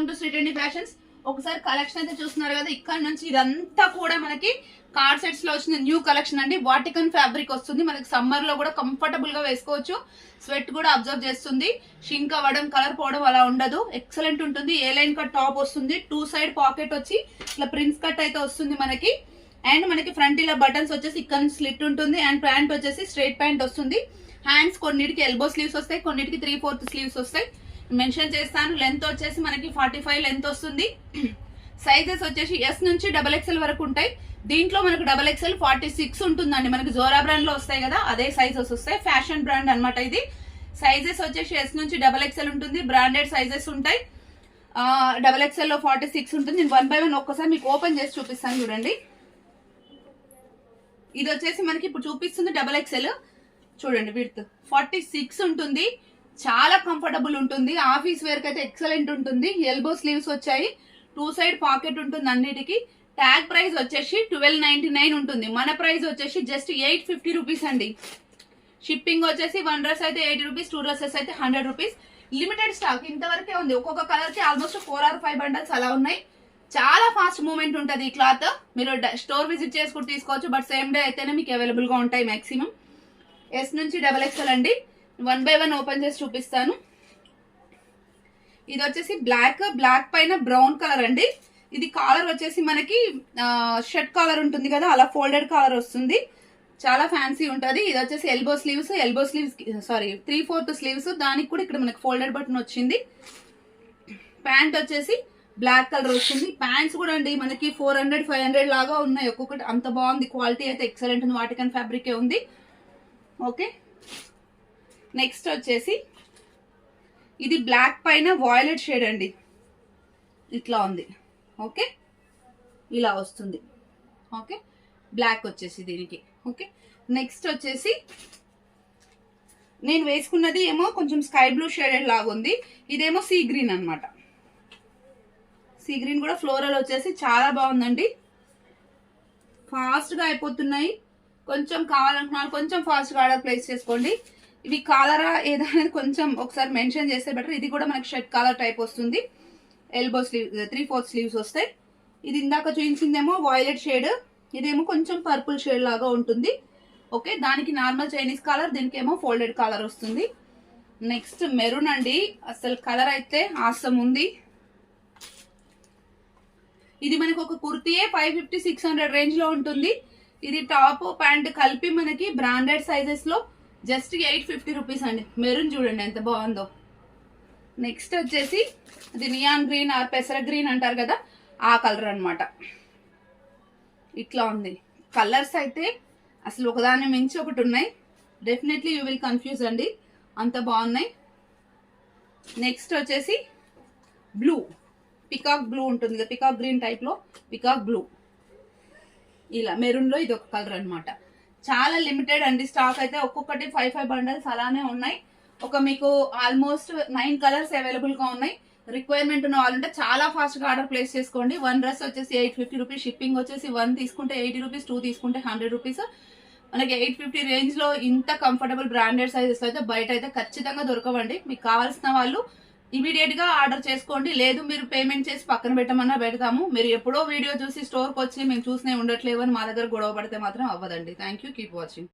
Welcome to Shri trendy fashions. ఒకసారి collection అయితే చూస్తున్నారు కదా, ఇక్కడ నుంచి ఇదంతా కూడా మనకి కార్డ్ సెట్స్ లో వచ్చిన న్యూ కలెక్షన్ అండి. వాటికన్ ఫ్యాబ్రిక్ వస్తుంది, మనకి సమ్మర్ లో కూడా కంఫర్టబుల్ గా వేసుకోవచ్చు. స్వెట్ కూడా అబ్జర్వ్ చేస్తుంది, షింక్ అవ్వడం, కలర్ పోవడం అలా ఉండదు. ఎక్సలెంట్ ఉంటుంది. ఏ లైన్ కట్ టాప్ వస్తుంది, 2 సైడ్ పాకెట్ వచ్చి ఇట్లా ప్రిన్స్ కట్ అయితే వస్తుంది మనకి. అండ్ మనకి ఫ్రంట్ ఇలా బటన్స్ వచ్చేసి ఇక్కడ స్లిట్ ఉంటుంది. అండ్ ప్యాంట్ వచ్చేసి స్ట్రైట్ ప్యాంట్ వస్తుంది. హ్యాండ్స్ కొన్నిటికి ఎల్బో స్లీవ్స్ వస్తాయి, కొన్నిటికి 3/4 స్లీవ్స్ వస్తాయి. మెన్షన్ చేస్తాను. లెంత్ వచ్చేసి మనకి 45 లెంత్ వస్తుంది. సైజెస్ వచ్చేసి ఎస్ నుంచి XXL వరకు ఉంటాయి. దీంట్లో మనకు XXL 46 ఉంటుందండి. మనకి జోరా బ్రాండ్ లో వస్తాయి కదా, అదే సైజెస్ వస్తాయి. ఫ్యాషన్ బ్రాండ్ అనమాట ఇది. సైజెస్ వచ్చేసి ఎస్ నుంచి XXL ఉంటుంది. బ్రాండెడ్ సైజెస్ ఉంటాయి. XXL లో 46 ఉంటుంది. నేను 1 by 1 ఒక్కసారి మీకు ఓపెన్ చేసి చూపిస్తాను చూడండి. ఇది వచ్చేసి మనకి ఇప్పుడు చూపిస్తుంది XXL. చూడండి, విడ్త్ 46 ఉంటుంది. చాలా కంఫర్టబుల్ ఉంటుంది. ఆఫీస్ వేర్ కి అయితే ఎక్సలెంట్ ఉంటుంది. ఎల్బో స్లీవ్స్ వచ్చాయి, 2 సైడ్ పాకెట్ ఉంటుంది అన్నిటికి. ట్యాగ్ ప్రైస్ వచ్చేసి 1299 ఉంటుంది. మన ప్రైస్ వచ్చేసి జస్ట్ 850 రూపీస్ అండి. షిప్పింగ్ వచ్చేసి 1 డ్రెస్ అయితే 80 రూపీస్, 2 డ్రెస్సెస్ అయితే 100 రూపీస్. లిమిటెడ్ స్టాక్ ఇంతవరకే ఉంది. ఒక్కొక్క కలర్ కి ఆల్మోస్ట్ 4 or 5 బండల్స్ అలా ఉన్నాయి. చాలా ఫాస్ట్ మూవ్మెంట్ ఉంటుంది ఈ క్లాత్. మీరు స్టోర్ విజిట్ చేసుకుని తీసుకోవచ్చు, బట్ సేమ్ డే అయితేనే మీకు అవైలబుల్ గా ఉంటాయి మాక్సిమం. ఎస్ నుంచి XXL అండి. 1 by 1 ఓపెన్ చేసి చూపిస్తాను. ఇది వచ్చేసి బ్లాక్ పైన బ్రౌన్ కలర్ అండి. ఇది కాలర్ వచ్చేసి మనకి షర్ట్ కాలర్ ఉంటుంది కదా, అలా ఫోల్డెడ్ కాలర్ వస్తుంది. చాలా ఫ్యాన్సీ ఉంటుంది. ఇది వచ్చేసి ఎల్బో స్లీవ్స్ 3/4 స్లీవ్స్. దానికి కూడా ఇక్కడ మనకి ఫోల్డెడ్ బటన్ వచ్చింది. ప్యాంట్ వచ్చేసి బ్లాక్ కలర్ వస్తుంది. ప్యాంట్స్ కూడా అండి మనకి 400, 500 లాగా ఉన్నాయి ఒక్కొక్కటి. అంత బాగుంది. క్వాలిటీ అయితే ఎక్సలెంట్ ఉంది. వాటికన్ ఫ్యాబ్రిక్ ఉంది. ఓకే, నెక్స్ట్ వచ్చేసి ఇది బ్లాక్ పైన వాయిలెట్ షేడ్ అండి. ఇట్లా ఉంది. ఓకే, ఇలా వస్తుంది. ఓకే, బ్లాక్ వచ్చేసి దీనికి. ఓకే, నెక్స్ట్ వచ్చేసి నేను వేసుకున్నది ఏమో కొంచెం స్కై బ్లూ షేడెడ్ లాగా ఉంది. ఇదేమో సీ గ్రీన్ అనమాట. సీ గ్రీన్ కూడా ఫ్లోరల్ వచ్చేసి చాలా బాగుందండి. ఫాస్ట్గా అయిపోతున్నాయి. కొంచెం కావాలనుకున్నారు కొంచెం ఫాస్ట్గా ఆర్డర్ ప్లేస్ చేసుకోండి. ఇవి కాలరా ఏదా అనేది కొంచెం ఒకసారి మెన్షన్ చేస్తే బెటర్. ఇది కూడా మనకి షర్ట్ కాలర్ టైప్ వస్తుంది. ఎల్బో స్లీవ్ 3/4 స్లీవ్స్ వస్తాయి. ఇది ఇందాక చూపించిందేమో వాయిలెట్ షేడ్, ఇదేమో కొంచెం పర్పుల్ షేడ్ లాగా ఉంటుంది. ఓకే, దానికి నార్మల్ చైనీస్ కాలర్, దీనికేమో ఫోల్డెడ్ కాలర్ వస్తుంది. నెక్స్ట్ మెరూన్ అండి. అసలు కలర్ అయితే ఆసమ్ ఉంది. ఇది మనకి ఒక కుర్తీయే 550, 600 రేంజ్ లో ఉంటుంది. ఇది టాప్ ప్యాంట్ కలిపి మనకి బ్రాండెడ్ సైజెస్ లో జస్ట్ 850 రూపీస్ అండి. మెరూన్ చూడండి ఎంత బాగుందో. నెక్స్ట్ వచ్చేసి ఇది నియాన్ గ్రీన్ ఆర్ పెసర గ్రీన్ అంటారు కదా, ఆ కలర్ అనమాట. ఇట్లా ఉంది. కలర్స్ అయితే అసలు ఒకదాన్ని మించి ఒకటి ఉన్నాయి. డెఫినెట్లీ యూ విల్ కన్ఫ్యూజ్ అండి, అంత బాగున్నాయి. నెక్స్ట్ వచ్చేసి బ్లూ, పికాక్ బ్లూ ఉంటుంది, పికాక్ గ్రీన్ టైప్ లో పికాక్ బ్లూ. ఇలా మెరూన్ లో ఇది ఒక కలర్ అనమాట. చాలా లిమిటెడ్ అండి స్టాక్ అయితే. ఒక్కొక్కటి 5 బండల్స్ అలానే ఉన్నాయి. ఒక మీకు ఆల్మోస్ట్ 9 కలర్స్ అవైలబుల్ గా ఉన్నాయి. రిక్వైర్మెంట్ ఉన్న వాళ్ళంటే చాలా ఫాస్ట్ గా ఆర్డర్ ప్లేస్ చేసుకోండి. 1 డ్రెస్ వచ్చేసి 850 రూపీస్. షిప్పింగ్ వచ్చేసి 1 తీసుకుంటే 80 రూపీస్, 2 తీసుకుంటే 100 రూపీస్. మనకి 850 రేంజ్ లో ఇంత కంఫర్టబుల్ బ్రాండెడ్ సైజెస్ అయితే బయట అయితే ఖచ్చితంగా దొరకవండి. మీకు కావాల్సిన వాళ్ళు ఇమీడియట్ గా ఆర్డర్ చేసుకోండి. లేదు మీరు పేమెంట్ చేసి పక్కన పెట్టమన్నా పెడతాము. మీరు ఎప్పుడో వీడియో చూసి స్టోర్కి వచ్చి మేము చూసినే ఉండట్లేవు అని మా దగ్గర గొడవ పడితే మాత్రం అవ్వదండి. Thank you, keep watching.